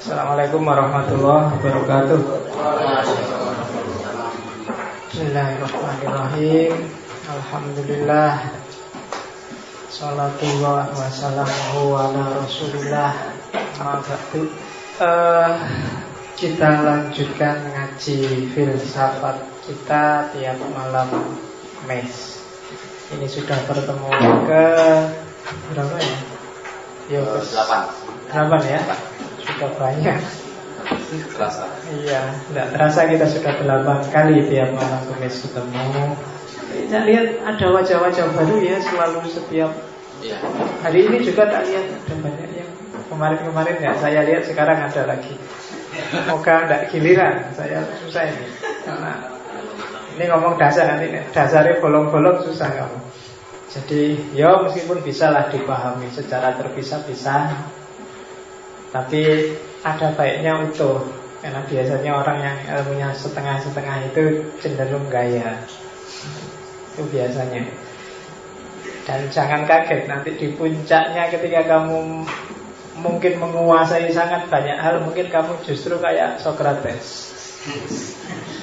Assalamualaikum warahmatullahi wabarakatuh. Bismillahirrahmanirrahim. Alhamdulillah. Salatu wa salamu ala rasulillah. Kita lanjutkan ngaji filsafat kita tiap malam mes. Ini sudah pertemuan ke berapa ya? Yo, 8 ya? Sudah banyak. Terasa. Iya, tidak terasa kita sudah 8 kali tiap malam Kamis ketemu. Saya lihat ada wajah-wajah baru ya selalu setiap. Iya. Hari ini juga tak lihat ada banyak yang kemarin-kemarin ya. Saya lihat sekarang ada lagi. Moga tidak giliran. Saya susah ini. Karena ini ngomong dasar nanti dasarnya bolong-bolong susah kamu. Jadi ya meskipun bisalah dipahami secara terpisah-pisah, tapi ada baiknya utuh. Karena biasanya orang yang ilmunya setengah-setengah itu cenderung gaya. Itu biasanya. Dan jangan kaget nanti di puncaknya ketika kamu mungkin menguasai sangat banyak hal, mungkin kamu justru kayak Socrates.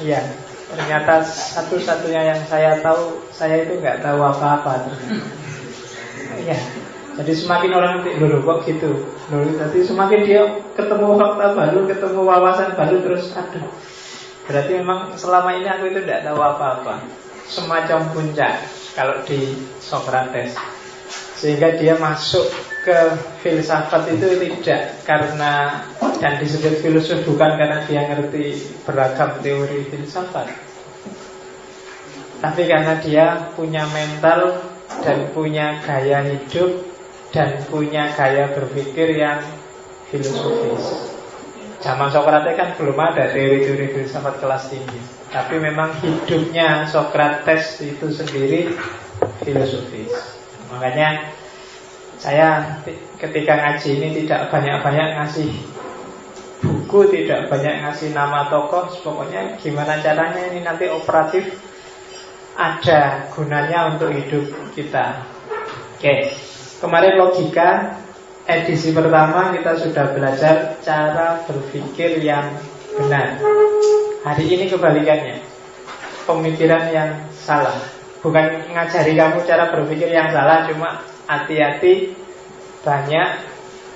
Iya, ternyata satu-satunya yang saya tahu, saya itu nggak tahu apa-apa. Iya. Jadi semakin orang nanti dulu kok gitu. Jadi semakin dia ketemu fakta baru, ketemu wawasan baru, terus aduh. Berarti memang selama ini aku itu tidak tahu apa-apa. Semacam puncak kalau di Socrates. Sehingga dia masuk ke filsafat itu tidak karena, dan disebut filosof bukan karena dia ngerti beragam teori filsafat, tapi karena dia punya mental dan punya gaya hidup dan punya gaya berpikir yang filosofis. Zaman Socrates kan belum ada teori-teori filsafat kelas tinggi, tapi memang hidupnya Socrates itu sendiri filosofis. Makanya saya ketika ngaji ini tidak banyak-banyak ngasih buku, tidak banyak ngasih nama tokoh. Pokoknya gimana caranya ini nanti operatif, ada gunanya untuk hidup kita. Oke. Kemarin logika edisi pertama kita sudah belajar cara berpikir yang benar. Hari ini kebalikannya, pemikiran yang salah. Bukan ngajari kamu cara berpikir yang salah, cuma hati-hati, banyak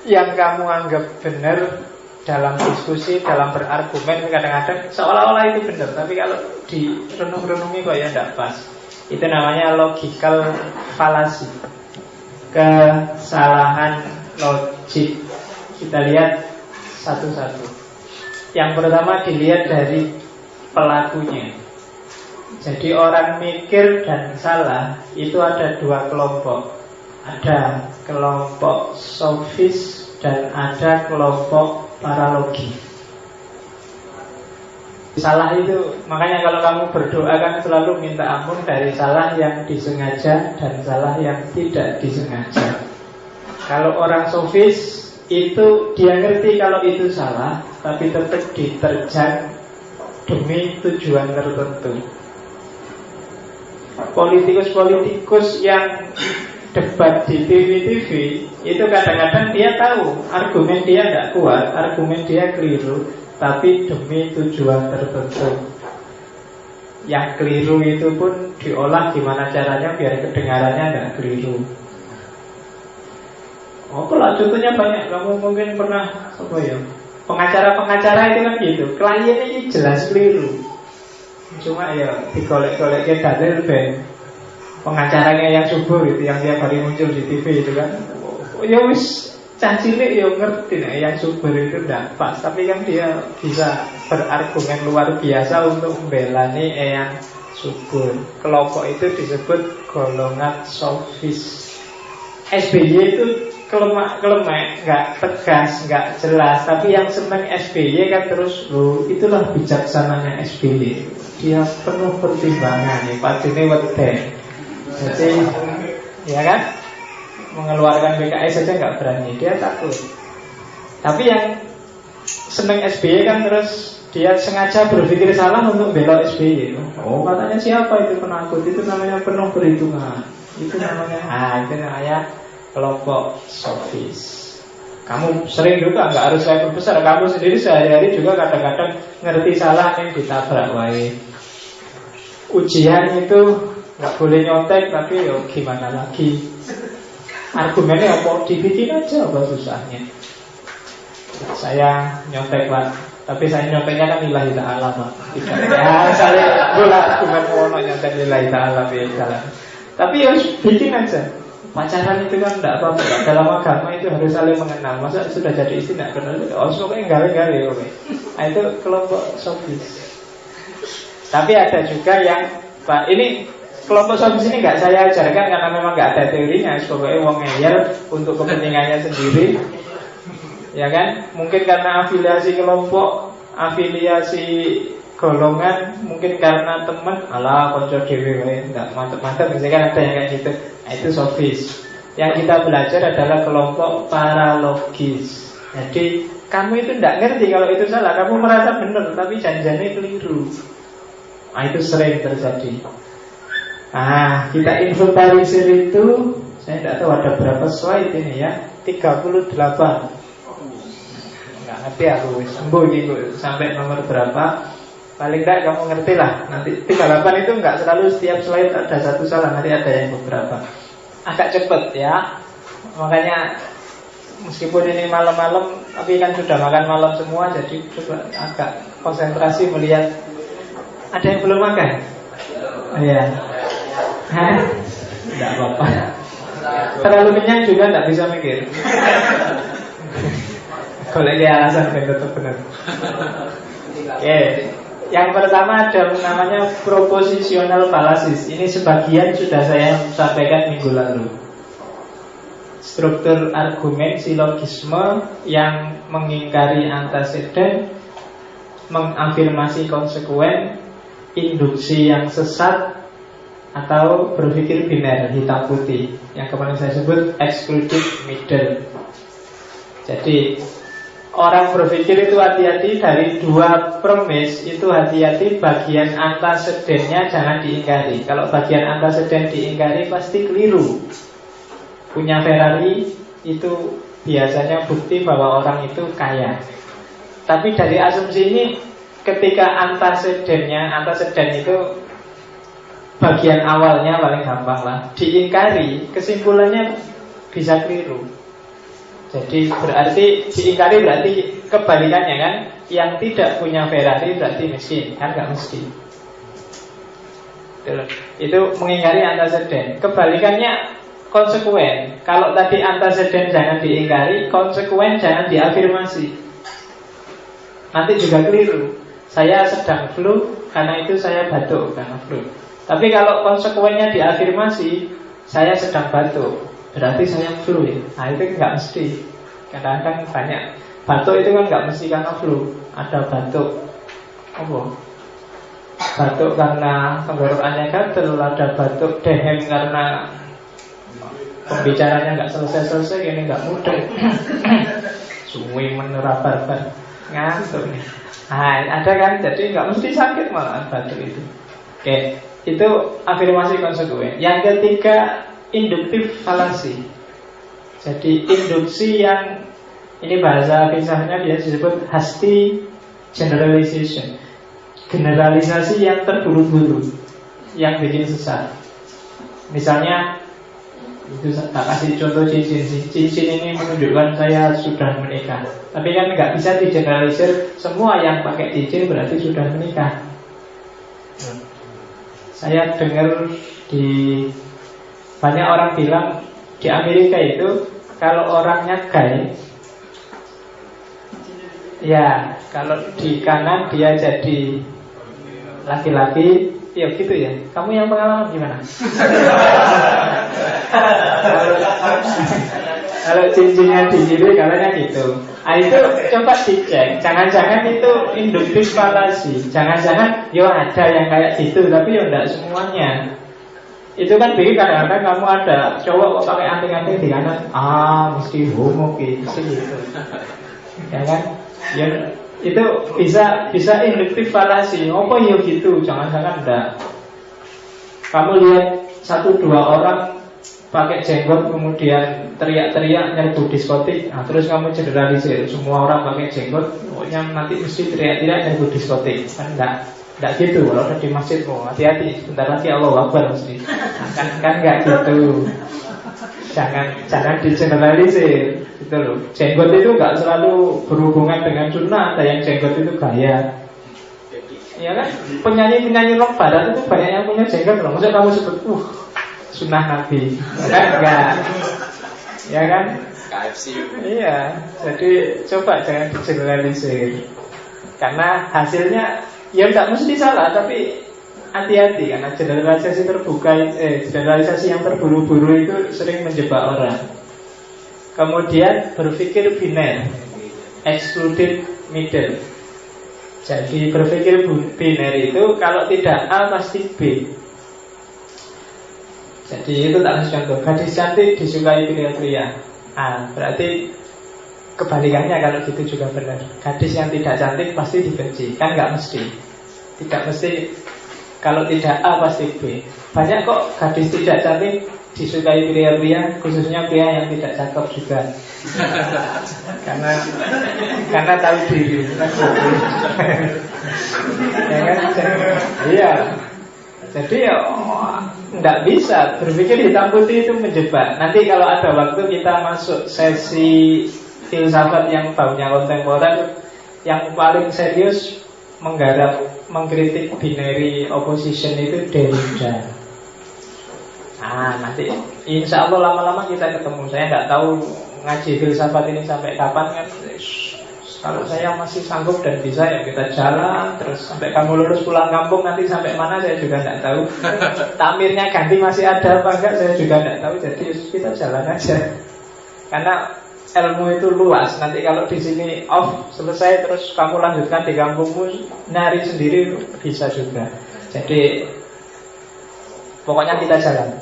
yang kamu anggap benar dalam diskusi, dalam berargumen, kadang-kadang seolah-olah itu benar, tapi kalau direnung-renungi kok ya tidak pas. Itu namanya logical fallacy, kesalahan logik. Kita lihat satu-satu. Yang pertama dilihat dari pelakunya. Jadi orang mikir dan salah itu ada dua kelompok. Ada kelompok sofis dan ada kelompok paralogi. Salah itu, makanya kalau kamu berdoa kan selalu minta ampun dari salah yang disengaja dan salah yang tidak disengaja. Kalau orang sofis itu dia ngerti kalau itu salah, tapi tetap diterjang demi tujuan tertentu. Politikus-politikus yang debat di TV-TV itu kadang-kadang dia tahu argumen dia tidak kuat, argumen dia keliru, tapi demi tujuan tertentu. Yang keliru itu pun diolah gimana caranya biar kedengarannya tidak keliru. Oh, kalau contohnya banyak, kamu mungkin pernah apa ya? Pengacara-pengacara itu kan gitu, kliennya ini jelas keliru, cuma ya digolek-goleknya dalil ben pengacaranya yang subur itu, yang tiap hari muncul di TV itu kan. Oh, ya wis cah cilik ya ngerti nah, yang subur itu tidak pas, tapi kan dia bisa berargumen luar biasa untuk membelani yang subur. Kelompok itu disebut golongan sofis. SBY itu kelemak, nggak tegas, nggak jelas. Tapi yang senang SBY kan terus, loh itulah bijaksananya SBY. Dia penuh pertimbangan, ya padine wedhe. Jadi, ya kan, mengeluarkan PKS saja nggak berani, dia takut. Tapi yang senang SBY kan terus dia sengaja berpikir salah untuk belok SBY. Oh katanya siapa itu penakut? Itu namanya penuh perhitungan. Itu namanya kelompok sofis. Kamu sering juga, nggak harus level besar. Kamu sendiri sehari-hari juga kadang-kadang ngerti salah yang ditabrak wae. Ujian itu nggak boleh nyontek, tapi yo gimana lagi? Argumennya apa? Dibikin aja apa susahnya? Saya nyontek Pak, tapi saya nyonteknya kan lillahi ta'ala Pak. Ya saya bola argumen mau nyontek lillahi ta'ala biasa. Tapi ya bikin aja. Pacaran itu kan tidak apa-apa. Dalam agama itu harus saling mengenal. Masa sudah jadi istri tidak kenal? Oh, pokoknya gali-gali. Nah, itu kelompok sofis. Tapi ada juga yang Pak, ini kelompok sofis ini nggak saya ajarkan karena memang nggak ada teorinya. Pokoknya wong ngeyel untuk kepentingannya sendiri. Ya kan? Mungkin karena afiliasi kelompok, afiliasi golongan, mungkin karena teman, alah konco dewe enggak mantap-mantap, misalkan ada yang kayak gitu. Nah, itu sofis. Yang kita belajar adalah kelompok paralogis. Jadi kamu itu tidak ngerti kalau itu salah, kamu merasa benar tapi janjiannya keliru. Nah, itu sering terjadi. Nah, kita inventarisir itu, saya tidak tahu ada berapa slide ini ya, 38. Nggak ngerti aku, sembuh gitu sampai nomor berapa. Paling enggak kamu ngerti lah. Nanti 38 itu enggak selalu setiap slide ada satu salah, nanti ada yang beberapa. Agak cepet ya. Makanya meskipun ini malam-malam, tapi kan sudah makan malam semua, jadi coba agak konsentrasi melihat. Ada yang belum makan? Iya. Enggak apa-apa. Terlalu kenyang juga enggak bisa mikir. Kalau dia alasan kan tetap benar. Oke. Yang pertama ada namanya propositional fallacies. Ini sebagian sudah saya sampaikan minggu lalu. Struktur argumen silogisme yang mengingkari antecedent, mengafirmasi konsekuen, induksi yang sesat, atau berpikir biner, hitam putih, yang kemarin saya sebut excluded middle. Jadi orang berpikir itu hati-hati dari dua premis. Itu hati-hati bagian antecedennya jangan diingkari. Kalau bagian anteceden diingkari pasti keliru. Punya Ferrari itu biasanya bukti bahwa orang itu kaya. Tapi dari asumsi ini, ketika anteceden itu bagian awalnya paling gampang lah, diingkari, kesimpulannya bisa keliru. Jadi berarti diingkari berarti kebalikannya kan, yang tidak punya Ferrari berarti miskin, kan nggak mesti. Itu mengingkari antecedent. Kebalikannya konsekuen. Kalau tadi antecedent jangan diingkari, konsekuen jangan diafirmasi. Nanti juga keliru. Saya sedang flu, karena itu saya batuk karena flu. Tapi kalau konsekuennya diafirmasi, saya sedang batuk, berarti saya flu ya. Nah itu nggak mesti. Kadang-kadang banyak batuk itu kan nggak mesti karena flu. Ada batuk batuk karena tenggorokannya gatel, ada batuk dehem karena pembicaranya nggak selesai-selesai, ini nggak mudah. Suwi menerabar-bar ngantuk nih. Nah, ada kan, jadi nggak mesti sakit malah batuk itu. Oke, itu afirmasi konsekuen. Yang ketiga, induktif falasi. Jadi induksi yang, ini bahasa filsafatnya dia disebut hasty generalization. Generalisasi yang terburu-buru, yang bikin sesat. Misalnya, itu tak kasih contoh cincin. Cincin ini menunjukkan saya sudah menikah. Tapi kan nggak bisa digeneralisir semua yang pakai cincin berarti sudah menikah. Saya dengar di banyak orang bilang di Amerika itu kalau orangnya gay, ya kalau di kanan dia jadi laki-laki, ya gitu ya. Kamu yang pengalaman gimana? Kalau cincinnya di kiri kalanya gitu. Nah itu coba dicek. Jangan-jangan itu induktif falasi. Jangan-jangan yo ada yang kayak gitu, tapi yo enggak semuanya. Itu kan bikin kadang-kadang kamu ada cowok kok pakai anting-anting di kanan, mesti homo gitu, ya kan? Ya itu bisa induktif falasi. Apa yo gitu? Jangan-jangan enggak. Kamu lihat 1-2 orang pakai jenggot kemudian teriak-teriak nyerbu diskotik, nah, terus kamu generalisir semua orang pakai jenggot, pokoknya nanti mesti teriak-teriak nyerbu diskotik. Kan enggak gitu. Kalau udah di masjid, oh hati-hati, sebentar lagi Allahu Akbar mesti. Nah, kan enggak gitu. Jangan digeneralisir gitu loh. Jenggot itu enggak selalu berhubungan dengan sunnah. Ada yang jenggot itu gaya. Ya kan, penyanyi rock barat itu banyak yang punya jenggot loh. Maksudnya kamu sebut sunnah Nabi, kan enggak, ya kan? KFC. Iya, jadi coba jangan digeneralisir, karena hasilnya ya tidak mesti salah, tapi hati-hati karena generalisasi generalisasi yang terburu-buru itu sering menjebak orang. Kemudian berpikir biner, excluded middle. Jadi berpikir biner itu kalau tidak A pasti B. Jadi itu tak kasih contoh. Gadis cantik disukai pria-pria. Berarti kebalikannya kalau gitu juga benar. Gadis yang tidak cantik pasti dibenci. Kan nggak mesti. Tidak mesti. Kalau tidak A pasti B. Banyak kok gadis tidak cantik disukai pria-pria, khususnya pria yang tidak cakep juga. karena tahu diri. Ya kan? Iya. Jadi ya tidak bisa berpikir hitam putih itu menjebak. Nanti kalau ada waktu kita masuk sesi filsafat yang baunya kontemporer, yang paling serius mengkritik binary opposition itu Derrida. Nanti insya Allah lama-lama kita ketemu. Saya nggak tahu ngaji filsafat ini sampai kapan kan. Kalau saya masih sanggup dan bisa ya kita jalan terus sampai kamu lulus pulang kampung, nanti sampai mana saya juga tidak tahu. Tamirnya ganti masih ada apa enggak saya juga tidak tahu. Jadi kita jalan aja. Karena ilmu itu luas. Nanti kalau di sini off selesai terus kamu lanjutkan di kampungmu nyari sendiri bisa juga. Jadi pokoknya kita jalan.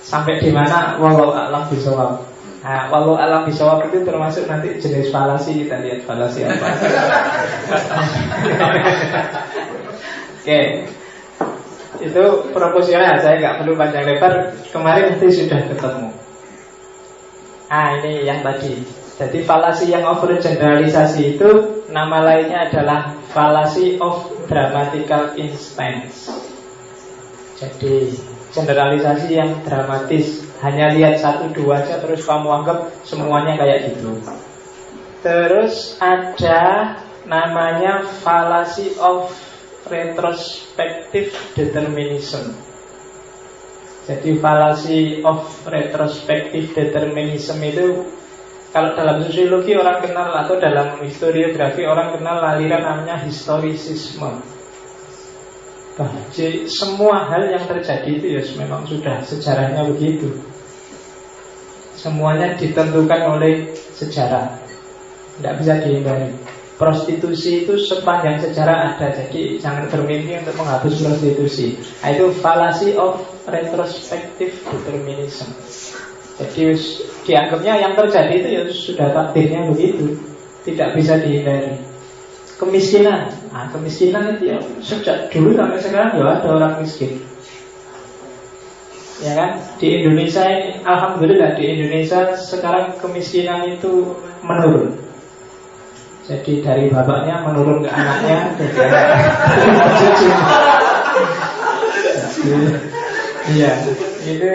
Sampai di mana wallahu a'lam bishawab. Walau alam bisawab itu termasuk nanti jenis falasi. Kita lihat falasi apa. Oke. Itu proporsional. Saya nggak perlu panjang lebar. Kemarin nanti sudah ketemu. Ini yang tadi. Jadi falasi yang overgeneralisasi itu nama lainnya adalah fallacy of dramatical instance. Jadi generalisasi yang dramatis. Hanya lihat 1-2 aja terus kamu anggap semuanya kayak gitu. Terus ada namanya fallacy of retrospective determinism. Jadi fallacy of retrospective determinism itu kalau dalam sosiologi orang kenal, atau dalam historiografi orang kenal aliran namanya historisisme. Jadi semua hal yang terjadi itu ya memang sudah sejarahnya begitu. Semuanya ditentukan oleh sejarah, tidak bisa dihindari. Prostitusi itu sepanjang sejarah ada. Jadi jangan bermimpi untuk menghapus prostitusi. Itu fallacy of retrospective determinism. Jadi dianggapnya yang terjadi itu ya sudah takdirnya begitu, tidak bisa dihindari. Kemiskinan, kemiskinan itu ya sejak dulu sampai sekarang ya ada orang miskin. Ya kan? Di Indonesia ini, alhamdulillah di Indonesia sekarang kemiskinan itu menurun. Jadi dari bapaknya menurun ke anaknya. Iya, itu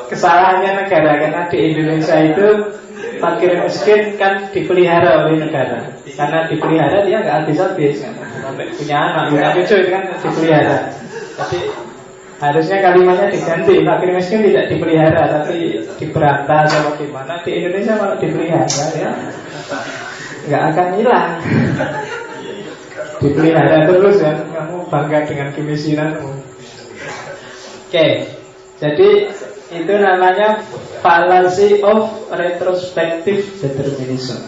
kesalahannya negara. Karena di Indonesia itu fakir miskin kan dipelihara oleh negara. Karena dipelihara dia nggak habis-habis kan. Sampai punya anak, punya cucu itu kan dipelihara. Jadi harusnya kalimatnya diganti, fakir miskin tidak dipelihara tapi diberantas atau gimana. Di Indonesia kalau dipelihara ya nggak akan hilang. Dipelihara terus kan, kamu bangga dengan kemiskinanmu. Oke, jadi itu namanya fallacy of retrospective determinism.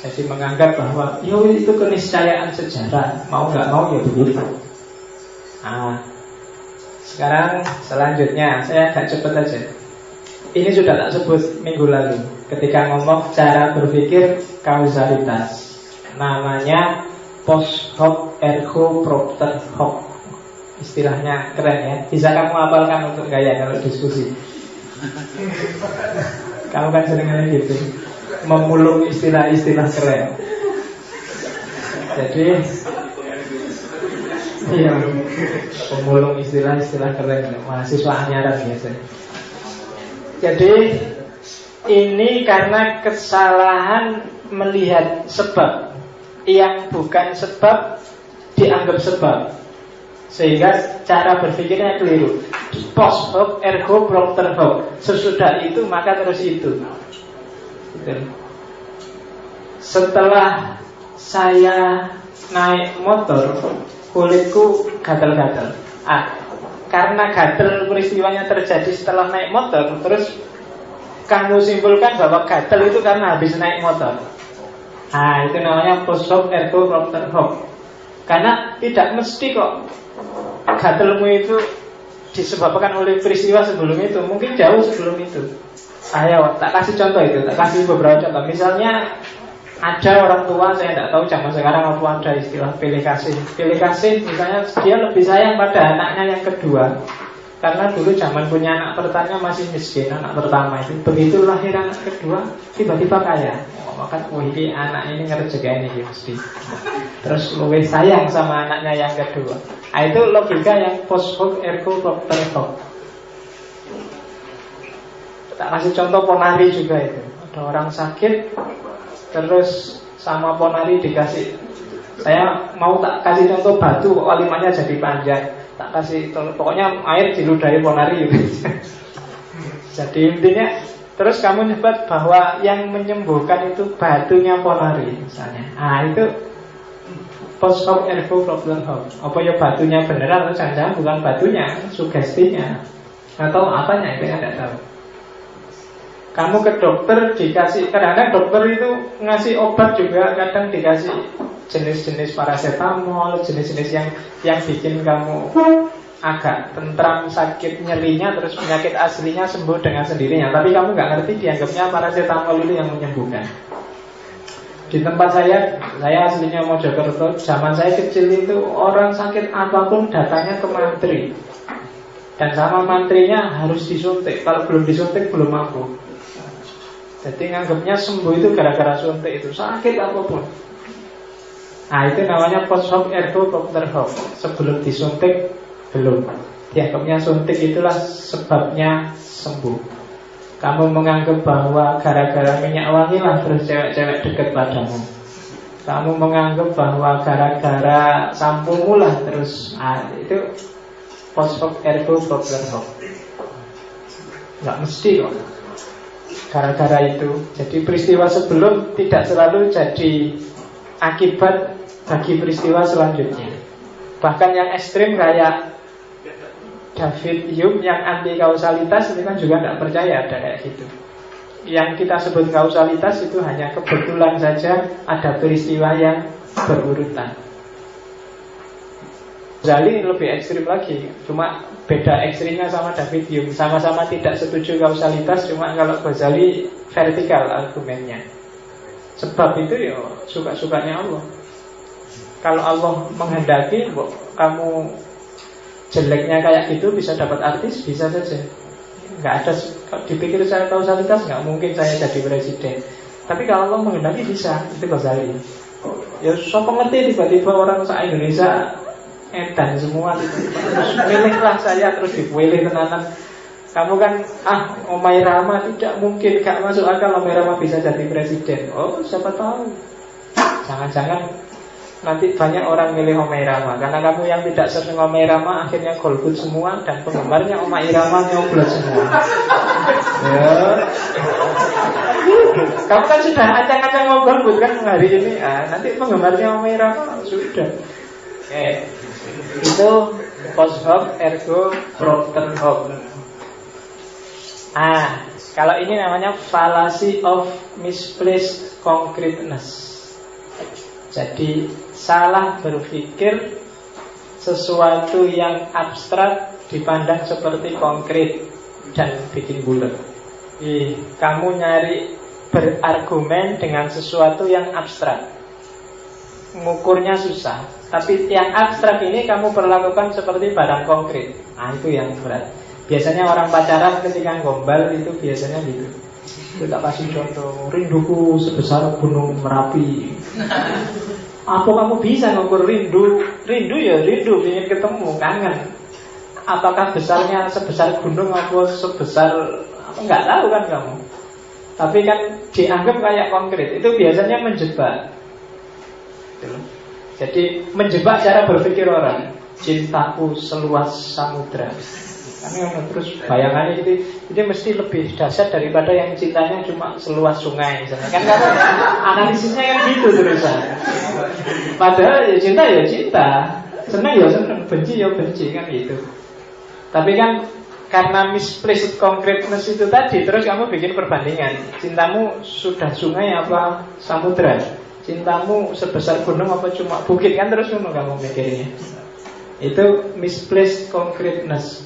Jadi menganggap bahwa itu keniscayaan sejarah, mau nggak mau ya begitu. Sekarang selanjutnya saya agak cepat aja. Ini sudah tak sebut minggu lalu ketika ngomong cara berpikir kausalitas. Namanya post hoc ergo propter hoc. Istilahnya keren ya. Bisa kamu hafalkan untuk gaya kalau diskusi. Kamu kan seringnya gitu, memulung istilah-istilah keren. Jadi iya, pemulung istilah-istilah keren. Mahasiswa anyaran biasanya. Jadi ini karena kesalahan melihat sebab yang bukan sebab dianggap sebab, sehingga cara berpikirnya keliru. Post hoc ergo propter hoc. Sesudah itu maka terus itu. Gitu. Setelah saya naik motor, kulitku gatal-gatal. Karena gatal peristiwanya terjadi setelah naik motor, terus kamu simpulkan bahwa gatal itu karena habis naik motor. Itu namanya post hoc ergo propter hoc. Karena tidak mesti kok gatalmu itu disebabkan oleh peristiwa sebelum itu. Mungkin jauh sebelum itu. Ayo, tak kasih contoh itu. Tak kasih beberapa contoh. Misalnya ada orang tua, saya tidak tahu zaman sekarang apa ada istilah pilih kasih. Pilih kasih misalnya dia lebih sayang pada anaknya yang kedua, karena dulu zaman punya anak pertama masih miskin. Anak pertama itu begitu lahir anak kedua tiba-tiba kaya. Maka ini anak ini ngerjain ini mesti. Terus lebih sayang sama anaknya yang kedua. Itu logika yang post hoc ergo propter hoc. Tak kasih contoh ponari juga itu. Ada orang sakit, terus sama ponari dikasih. Saya mau tak kasih contoh batu, kok kalimatnya jadi panjang. Tak kasih contoh, pokoknya air diludahi ponari gitu. Jadi intinya, terus kamu nyebut bahwa yang menyembuhkan itu batunya ponari misalnya. Itu post hoc ergo propter hoc. Apa ya batunya beneran atau jangan-jangan bukan batunya, sugestinya atau apanya itu saya tidak tahu. Kamu ke dokter dikasih, kadang-kadang dokter itu ngasih obat juga, kadang dikasih jenis-jenis paracetamol, jenis-jenis yang bikin kamu agak tentram sakit nyerinya, terus penyakit aslinya sembuh dengan sendirinya. Tapi kamu nggak ngerti, dianggapnya paracetamol itu yang menyembuhkan. Di tempat saya aslinya Mojokerto, zaman saya kecil itu orang sakit apapun datangnya ke mantri, dan sama mantrinya harus disuntik. Kalau belum disuntik belum mampu. Jadi nganggapnya sembuh itu gara-gara suntik itu, sakit apapun. Itu namanya post hoc ergo propter hoc. Sebelum disuntik belum. Dianggapnya suntik itulah sebabnya sembuh. Kamu menganggap bahwa gara-gara minyak wangi lah terus cewek-cewek dekat padamu. Kamu menganggap bahwa gara-gara sampomu lah terus itu post hoc ergo propter hoc. Nggak mesti kok gara-gara itu. Jadi peristiwa sebelum tidak selalu jadi akibat bagi peristiwa selanjutnya. Bahkan yang ekstrim kayak David Hume yang anti kausalitas itu kan juga tidak percaya ada kayak gitu. Yang kita sebut kausalitas itu hanya kebetulan saja ada peristiwa yang berurutan. Ghazali lebih ekstrim lagi, cuma beda ekstrimnya sama David Hume. Sama-sama tidak setuju kausalitas, cuma kalau Ghazali vertikal argumennya. Sebab itu ya suka-sukanya Allah. Kalau Allah menghendaki kamu jeleknya kayak gitu bisa dapat artis, bisa saja. Nggak ada, dipikir saya kausalitas nggak mungkin saya jadi presiden. Tapi kalau Allah menghendaki bisa, itu Ghazali. Ya siapa ngerti tiba-tiba orang se-Indonesia edan semua terus pilihlah saya, terus dipilih tenanan. Kamu kan Omai Rama tidak mungkin, gak masuk akal Omai Rama bisa jadi presiden. Oh siapa tahu, jangan-jangan nanti banyak orang milih Omai Rama karena kamu yang tidak senang Omai Rama akhirnya golput semua, dan penggemarnya Omai Rama nyoblos semua. Ya. Kamu kan sudah acang-acang mau golput kan hari ini. Nanti penggemarnya Omai Rama sudah. Itu post hoc ergo propter hoc. Kalau ini namanya fallacy of misplaced concreteness. Jadi salah berpikir sesuatu yang abstrak dipandang seperti konkret dan bikin bulat. Kamu nyari berargumen dengan sesuatu yang abstrak, ngukurnya susah. Tapi yang abstrak ini kamu perlakukan seperti barang konkret. Nah itu yang berat. Biasanya orang pacaran ketika gombal itu biasanya gitu. Kita kasih contoh, rinduku sebesar gunung Merapi. Apa kamu bisa ngukur rindu? Rindu ya rindu, ingin ketemu, kangen. Apakah besarnya sebesar gunung atau sebesar apa, nggak tahu kan kamu. Tapi kan dianggap kayak konkret. Itu biasanya menjebak. Jadi menjebak cara berpikir orang. Cintaku seluas samudra. Karena terus bayangannya itu mesti lebih dahsyat daripada yang cintanya cuma seluas sungai misalnya. Kan kamu analisisnya kan gitu terusan. Padahal ya cinta, senang ya senang, benci ya benci kan gitu. Tapi kan karena misplaced concreteness itu tadi, terus kamu bikin perbandingan. Cintamu sudah sungai apa samudra? Cintamu sebesar gunung apa cuma bukit? Kan terus kamu mikirnya. Itu misplaced concreteness.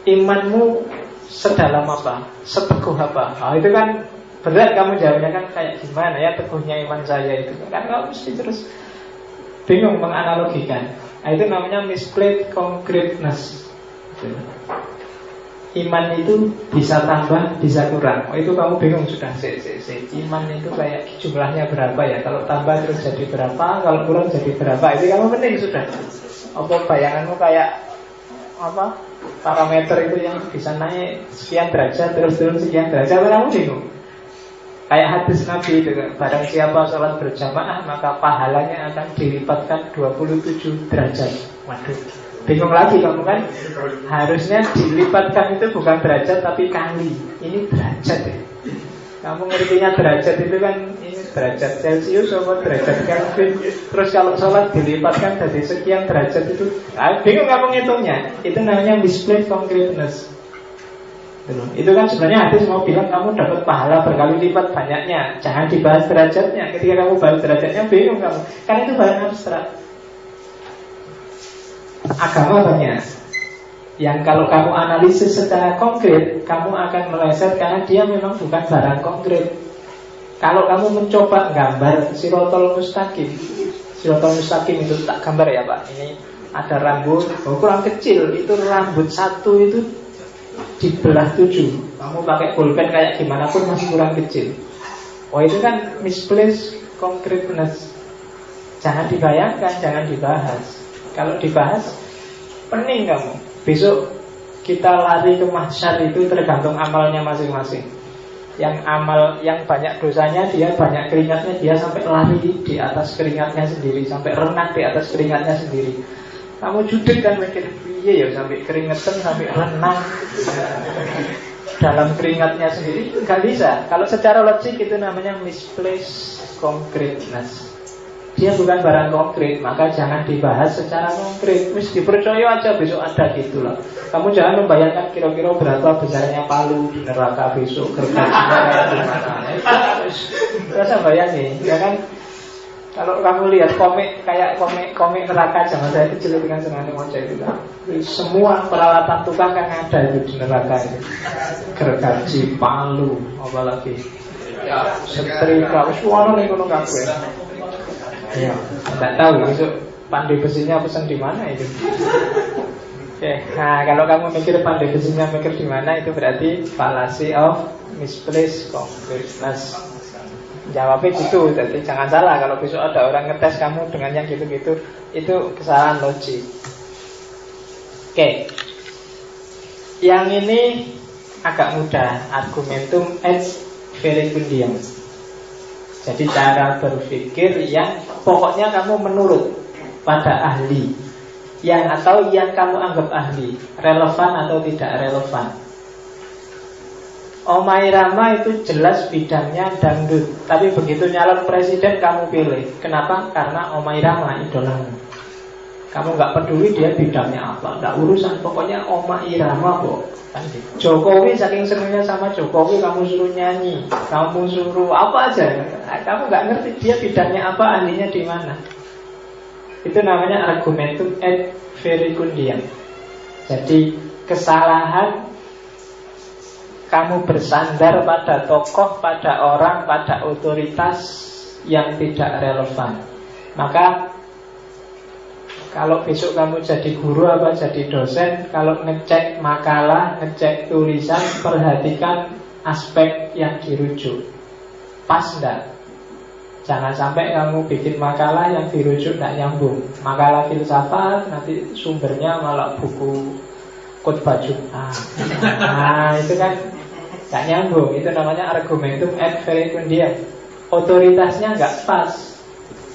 Imanmu sedalam apa? Seteguh apa? Nah, itu kan berat kamu jawabnya kan kayak gimana ya teguhnya iman saya itu. Kan kamu mesti terus bingung menganalogikan. Nah, itu namanya misplaced concreteness. Iman itu bisa tambah, bisa kurang. Oh, itu kamu bingung sudah. Iman itu kayak jumlahnya berapa ya? Kalau tambah terus jadi berapa? Kalau kurang jadi berapa? Itu kamu penting sudah. Apa bayanganmu kayak apa? Parameter itu yang bisa naik sekian derajat terus turun sekian derajat, kamu bingung. Kayak hadis Nabi itu kan, barang siapa sholat berjamaah maka pahalanya akan dilipatkan 27 derajat. Waduh, bingung lagi kamu kan. Harusnya dilipatkan itu bukan derajat tapi kali. Ini derajat ya. Kamu ngertinya derajat itu kan ini derajat Celcius atau derajat Kelvin. Terus kalau sholat dilipatkan dari sekian derajat itu, bingung kamu ngitungnya. Itu namanya misplaced concreteness. Itu kan sebenarnya hadis mau bilang kamu dapat pahala berkali lipat banyaknya. Jangan dibahas derajatnya. Ketika kamu bahas derajatnya bingung kamu. Karena itu barang abstrak. Agama banyak yang kalau kamu analisis secara konkret, kamu akan meleset karena dia memang bukan barang konkret. Kalau kamu mencoba gambar Sirotol Mustaqim itu tak gambar ya Pak. Ini ada rambut, kurang kecil. Itu rambut satu itu dibelah 7. Kamu pakai pulpen kayak gimana pun masih kurang kecil. Oh itu kan misplaced concreteness. Jangan dibayangkan, jangan dibahas. Kalau dibahas, pening kamu. Besok kita lari ke mahsyar itu tergantung amalnya masing-masing. Yang amal yang banyak dosanya, dia banyak keringatnya, dia sampai lari di atas keringatnya sendiri, sampai renang di atas keringatnya sendiri. Kamu judek kan mikir, iya ya sampai keringetan, sampai renang dalam keringatnya sendiri. Gak bisa. Kalau secara logik itu namanya misplaced concreteness. Dia bukan barang konkret, maka jangan dibahas secara konkret. Wis dipercaya aja besok ada gitu lah. Kamu jangan membayangkan kira-kira berapa besarnya palu di neraka besok, gergajinya kayak gimana. Rasa bayangin, ya kan? Kalau kamu lihat komik kayak komik neraka zaman saya kecil itu kan senang ngoceh itu kan. Semua peralatan tukang kan ada itu di neraka itu. Gergaji, palu, apalagi setrika, suara nih kono kabeh. Ya, nggak tahu besok pandai besinya pesan di mana itu. Oke, nah kalau kamu mikir pandai besinya mikir di mana itu berarti fallacy of misplaced concreteness. Jawabnya gitu, jadi jangan salah kalau besok ada orang ngetes kamu dengan yang gitu-gitu, itu kesalahan logik. Oke, yang ini agak mudah, argumentum et verecundiam. Jadi cara berpikir yang pokoknya kamu menurut pada ahli, yang atau yang kamu anggap ahli, relevan atau tidak relevan. Omai Rama itu jelas bidangnya dangdut, tapi begitu nyalon presiden kamu pilih. Kenapa? Karena Omai Rama idolamu. Kamu nggak peduli dia bidangnya apa, nggak urusan, pokoknya Omai Rama kok. Jokowi saking senangnya sama Jokowi, kamu suruh nyanyi, kamu suruh apa aja, kamu nggak ngerti dia bidangnya apa, ahlinya di mana. Itu namanya argumentum et verecundiam. Jadi kesalahan kamu bersandar pada tokoh, pada orang, pada otoritas yang tidak relevan. Maka Kalau besok kamu jadi guru apa jadi dosen, kalau ngecek makalah, ngecek tulisan, perhatikan aspek yang dirujuk. Pas enggak? Jangan sampai kamu bikin makalah yang dirujuk enggak nyambung. Makalah filsafat, nanti sumbernya malah buku khotbah Jumat. Nah, itu kan enggak nyambung. Itu namanya argumentum ad verecundiam. Otoritasnya enggak pas.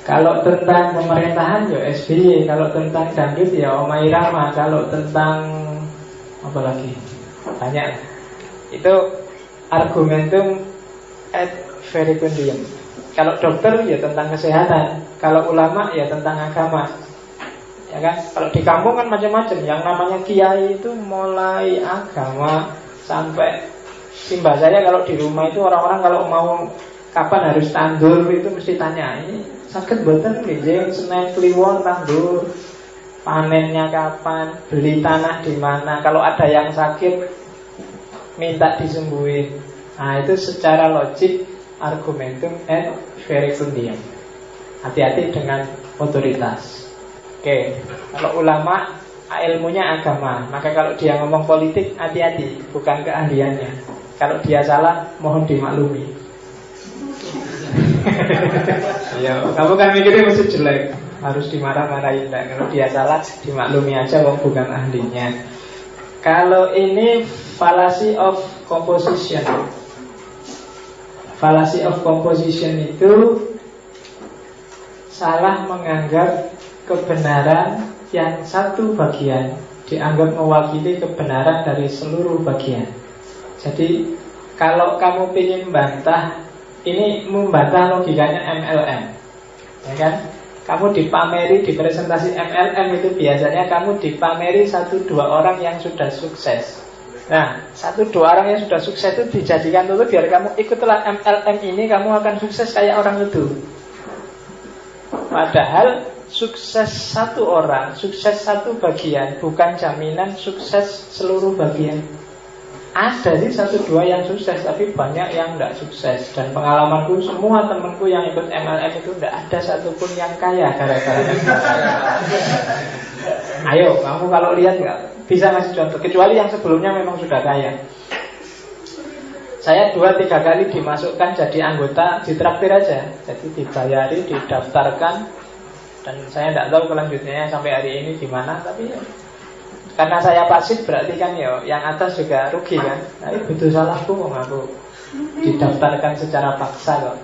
Kalau tentang pemerintahan ya SBY, kalau tentang dangdut ya Oma Irama, kalau tentang apa lagi? Banyak. Itu argumentum ad verecundiam. Kalau dokter ya tentang kesehatan, kalau ulama ya tentang agama. Ya kan? Kalau di kampung kan macam-macam. Yang namanya kiai itu mulai agama sampai simbah saya kalau di rumah itu orang-orang kalau mau kapan harus tandur itu mesti tanya, ini sakit boten nggih, Senin Kliwon tandur, panennya kapan, beli tanah di mana, kalau ada yang sakit minta disembuhin. Nah, itu secara logik argumentum ad verecundiam. Hati-hati dengan otoritas. Oke, kalau ulama ilmunya agama, maka kalau dia ngomong politik hati-hati, bukan keahliannya. Kalau dia salah mohon dimaklumi. Ya, kamu kan mikirnya mesti jelek, harus dimarah-marahin. Nah, kalau dia salah dimaklumi aja, wong bukan ahlinya. Kalau ini fallacy of composition. Fallacy of composition itu salah menganggap kebenaran yang satu bagian dianggap mewakili kebenaran dari seluruh bagian. Jadi kalau kamu ingin membantah, ini membantah logikanya MLM, ya kan? Kamu dipameri di presentasi MLM itu biasanya kamu dipameri 1-2 orang yang sudah sukses. Nah, 1-2 orang yang sudah sukses itu dijadikan dulu biar kamu ikutlah MLM ini, kamu akan sukses kayak orang itu. Padahal sukses satu orang, sukses satu bagian bukan jaminan sukses seluruh bagian. Ada sih 1-2 yang sukses, tapi banyak yang tidak sukses. Dan pengalamanku, semua temanku yang ikut MLM itu tidak ada satupun yang kaya gara-gara Ayo, kamu kalau lihat nggak bisa ngasih contoh. Kecuali yang sebelumnya memang sudah kaya. Saya 2-3 kali dimasukkan jadi anggota, ditraktir aja. Jadi dibayari, didaftarkan. Dan saya tidak tahu kelanjutannya sampai hari ini gimana, tapi ya, karena saya pasif berarti kan ya yang atas juga rugi kan. Tapi butuh salahku kok aku didaftarkan secara paksa kok.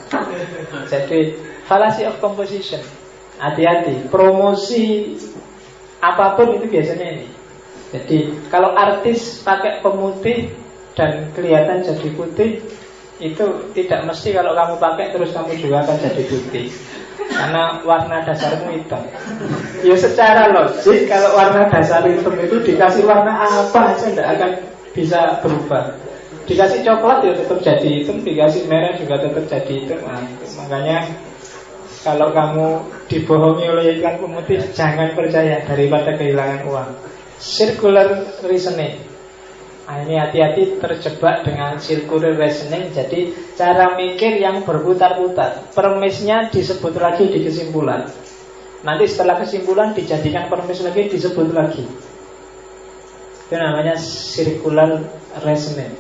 Jadi fallacy of composition. Hati-hati, promosi apapun itu biasanya ini. Jadi kalau artis pakai pemutih dan kelihatan jadi putih, itu tidak mesti kalau kamu pakai terus kamu juga akan jadi putih. Karena warna dasarmu hitam. Ya secara logik kalau warna dasar hitam itu dikasih warna apa aja tidak akan bisa berubah. Dikasih coklat ya tetap jadi hitam, dikasih merah juga tetap jadi hitam. Nah, makanya kalau kamu dibohongi oleh iklan pemutih, jangan percaya daripada kehilangan uang. Circular reasoning. Nah, ini hati-hati terjebak dengan circular reasoning. Jadi cara mikir yang berputar-putar. Premisnya disebut lagi di kesimpulan. Nanti setelah kesimpulan dijadikan premis lagi, disebut lagi. Itu namanya circular reasoning.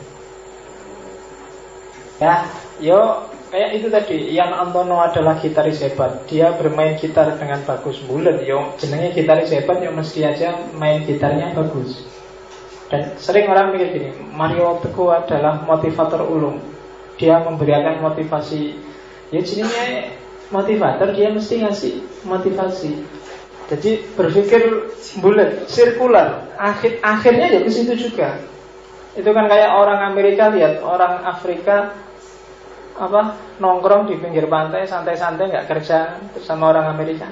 Ya, yo kayak itu tadi. Ian Antono adalah gitaris hebat. Dia bermain gitar dengan bagus. Bulan, yo jenenge gitaris hebat, yo mesti aja main gitarnya bagus. Dan sering orang mikir gini, Mario Teguh adalah motivator ulung. Dia memberikan motivasi. Ya jadinya motivator, dia mesti ngasih motivasi. Jadi berpikir bulat, sirkular. Akhirnya ya ke situ juga. Itu kan kayak orang Amerika, lihat orang Afrika nongkrong di pinggir pantai santai-santai nggak kerja sama orang Amerika.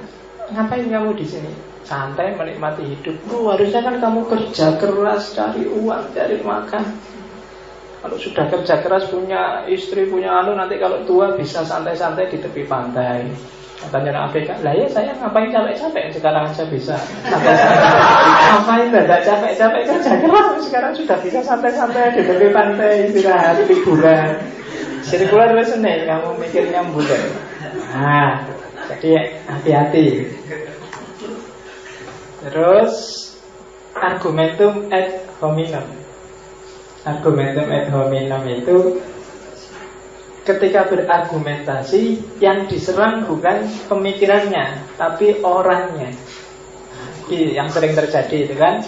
Ngapain kamu di sini? Santai menikmati hidup. Harusnya kan kamu kerja keras, cari uang, cari makan. Kalau sudah kerja keras, punya istri, punya nanti kalau tua bisa santai-santai di tepi pantai. Katanya orang Afrika, lah ya saya ngapain capek-capek, sekarang saya bisa santai-santai. Ngapain tidak capek-capek kerja keras, sekarang sudah bisa santai-santai di tepi pantai, istirahat, liburan. Circular reasoning, kamu mikirnya bulat. Nah, jadi hati-hati. Terus argumentum ad hominem. Argumentum ad hominem itu ketika berargumentasi yang diserang bukan pemikirannya, tapi orangnya. Ini yang sering terjadi itu kan.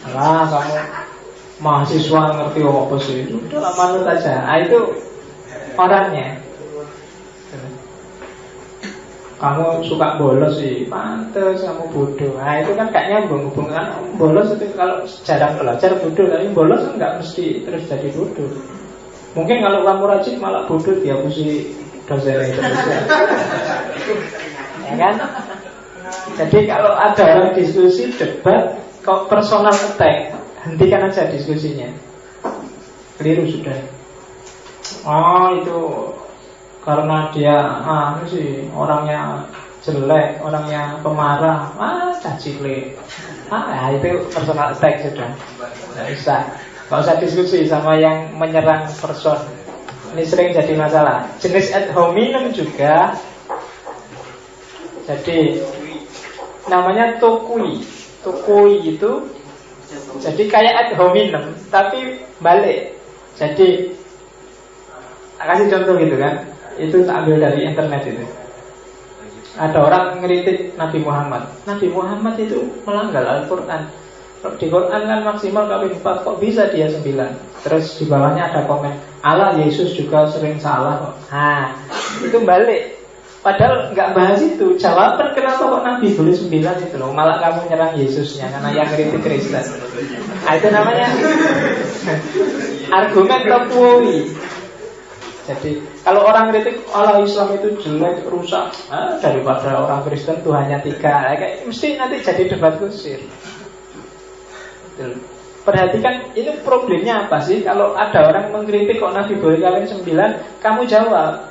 Alah, kamu mahasiswa ngerti apa sih? Udah manut aja. Itu orangnya. Kamu suka bolos sih, pantes kamu bodoh. Itu kan gak nyambung hubungan. Bolos itu kalau jarang belajar bodoh, tapi bolos enggak mesti terus jadi bodoh. Mungkin kalau kamu rajin malah bodoh dihapusi dosen itu. Ya kan? Jadi kalau ada orang diskusi, debat, kok personal attack, hentikan aja diskusinya. Keliru sudah. Itu karena dia sih orangnya jelek, orangnya pemarah, cacile. Itu personal attack sudah. Nggak bisa. Gak usah diskusi sama yang menyerang person. Ini sering jadi masalah. Jenis ad hominem juga. Jadi namanya tokui. Tokui itu jadi kayak ad hominem, tapi balik. Jadi kasih contoh gitu kan. Itu tak ambil dari internet itu. Ada orang ngeritik Nabi Muhammad. Nabi Muhammad itu melanggar Al-Quran. Di Quran kan maksimal kali 4, kok bisa dia 9? Terus di bawahnya ada komen, Allah Yesus juga sering salah kok. Itu balik. Padahal nggak bahas itu. Jawaban kenapa kok Nabi boleh 9 itu loh. Malah kamu nyerang Yesusnya karena yang kritik Kristen. Itu namanya argumen topoi. Jadi kalau orang kritik Allah Islam itu jelek, rusak, daripada orang Kristen Tuhannya 3, kayak mesti nanti jadi debat kusir. Perhatikan ini problemnya apa sih? Kalau ada orang mengkritik kok Nabi boleh kawin 9, kamu jawab.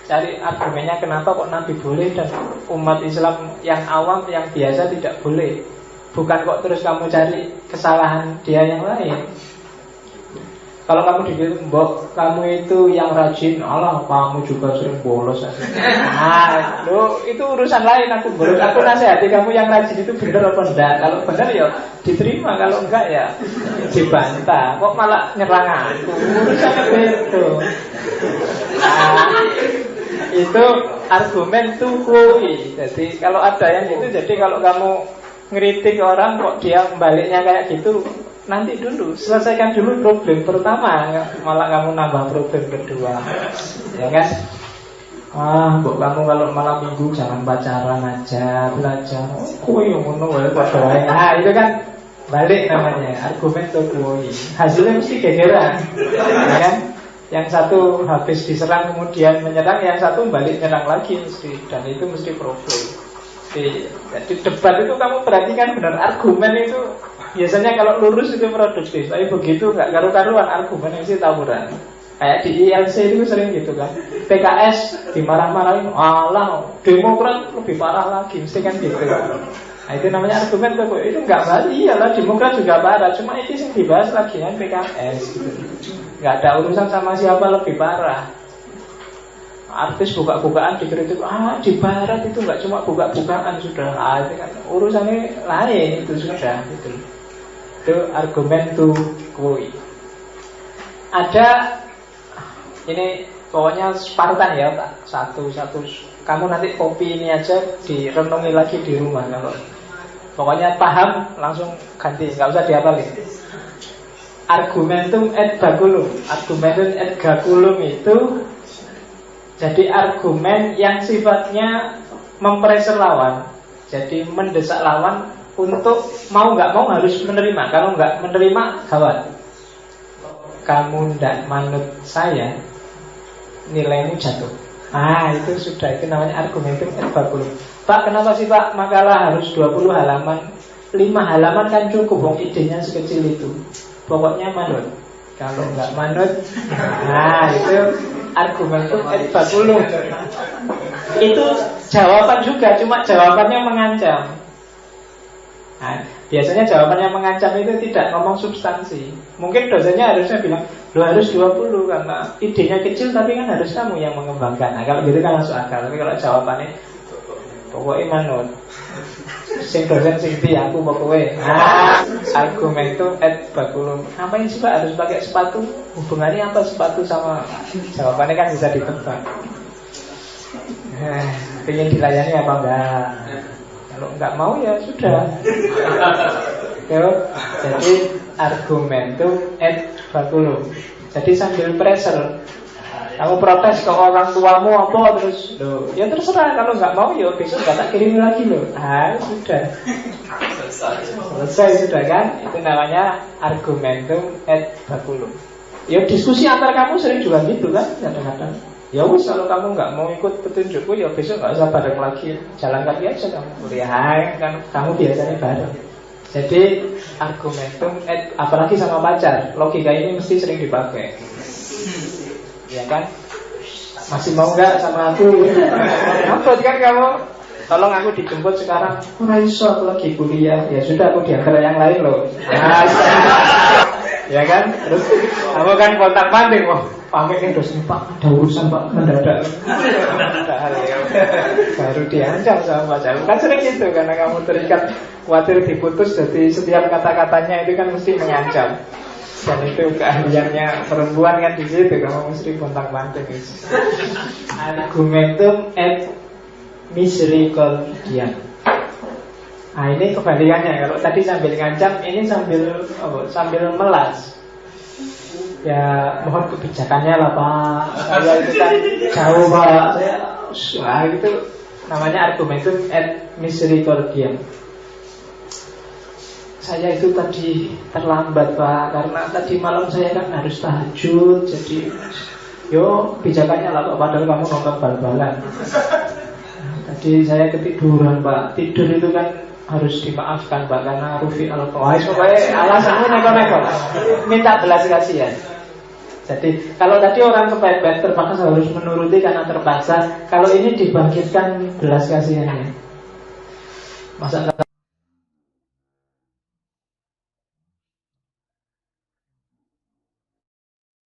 Cari argumennya kenapa kok Nabi boleh dan umat Islam yang awam, yang biasa tidak boleh. Bukan kok terus kamu cari kesalahan dia yang lain. Kalau kamu dibilang, Mbok, kamu itu yang rajin, Allah, kamu juga sering bolos. Itu urusan lain. Aku nasihati kamu yang rajin itu benar apa enggak. Kalau benar ya diterima, kalau enggak ya dibantah. Kok malah nyerang aku? Urusan itu. Itu argumen tukui. Jadi kalau ada yang gitu, jadi kalau kamu ngeritik orang kok dia baliknya kayak gitu, nanti dulu, selesaikan dulu problem pertama, malah kamu nambah problem kedua. Ya kan? Mbok kamu kalau malam minggu jangan pacaran aja, belajar. Kuwi ngono wae padha wae. Itu kan balik namanya, argumen tokoi. Hasilnya mesti gegeran. Ya kan? Yang satu habis diserang kemudian menyerang, yang satu balik nyerang lagi mesti, dan itu mesti problem. Jadi debat itu kamu perhatikan benar, argumen itu biasanya kalau lurus itu produktif, tapi begitu nggak karu-karuan argumen itu tawuran. Kayak di ILC itu sering gitu kan. PKS dimarah-marahin, Allah, Demokrat lebih parah lagi, mesti kan gitu. Itu namanya argumen tuh. Itu nggak bahas, iyalah Demokrat juga parah, cuma itu yang dibahas lagi kan PKS gitu. Nggak ada urusan sama siapa lebih parah. Artis buka-bukaan dikritik, di barat itu nggak cuma buka-bukaan sudah, itu kan urusannya lain itu sudah gitu. Itu argumen tuh kui. Ada ini pokoknya Spartan ya, satu. Kamu nanti kopi ini aja direnungi lagi di rumah. Kalau pokoknya paham langsung ganti, nggak usah dihafalin. Argumentum et baculum. Argumentum et baculum itu jadi argumen yang sifatnya mempreser lawan. Jadi mendesak lawan untuk mau nggak mau harus menerima. Kalau nggak menerima, gawat. Kamu ndak manut saya, nilaimu jatuh. Itu sudah, itu namanya argumentum et baculum. Pak, kenapa sih Pak makalah harus 20 halaman? 5 halaman kan cukup, wong idenya sekecil itu. Pokoknya manut. Kalau nggak manut, itu argumentum et baculum. Itu jawaban juga, cuma jawabannya mengancam. Biasanya jawabannya mengancam itu tidak ngomong substansi. Mungkin dosennya harusnya bilang, lo harus 20 karena idenya kecil, tapi kan harus kamu yang mengembangkan. Kalau gitu kan masuk akal. Tapi kalau jawabannya pokoknya manut. Sing dosen sing di aku pokoknya. Argumentum et baculum. Ngapain sih Pak harus pakai sepatu? Hubungannya apa sepatu sama jawabannya kan bisa ditebak. Pengen dilayani apa enggak? Kalau enggak mau ya sudah. Jadi argumentum et baculum. Jadi sambil pressure. Kamu protes ke orang tuamu apa terus loh, ya terserah, kalau nggak mau ya besok nggak tak kirim lagi loh. Sudah selesai sudah kan. Itu namanya argumentum et baculum. Ya diskusi antar kamu sering juga gitu kan kadang-kadang. Ya wis, kalau kamu nggak mau ikut petunjukku ya besok nggak usah bareng lagi, jalan kaki aja kamu kuliah kan, kamu biasanya bareng. Jadi argumentum et, apalagi sama pacar, logika ini mesti sering dipakai. Ya kan, masih mau nggak sama aku? Ngapot kan kamu? Tolong aku dijemput sekarang. Iso, aku lagi kuliah. Ya sudah, aku diantar yang lain loh. Ya kan, terus kamu kan kontak manting, wah pamitnya dosen Pak, ada urusan Pak mendadak. Baru diancam sama pacar. Kan sering gitu, karena kamu terikat khawatir diputus. Jadi setiap kata-katanya itu kan mesti mengancam. Dan itu keahliannya perempuan kan di situ, kamu mesti pontang-panting. Argumentum et misericordiam. Nah ini kebalikannya. Kalau tadi sambil ngancam, ini sambil melas. Ya mohon kebijakannya lah Pak. Saya itu kan jauh Pak. Itu namanya argumentum et misericordiam. Saya itu tadi terlambat Pak, karena tadi malam saya kan harus tahajud. Jadi yo pijakannya lah Pak, padahal kamu nonton bal-balan. Tadi saya ketiduran Pak. Tidur itu kan harus dimaafkan Pak, karena rufi al-qawais. Pokoknya alasannya neko-neko, minta belas kasihan. Jadi kalau tadi orang kepepet terpaksa harus menuruti karena terpaksa. Kalau ini dibangkitkan belas kasihannya. Masa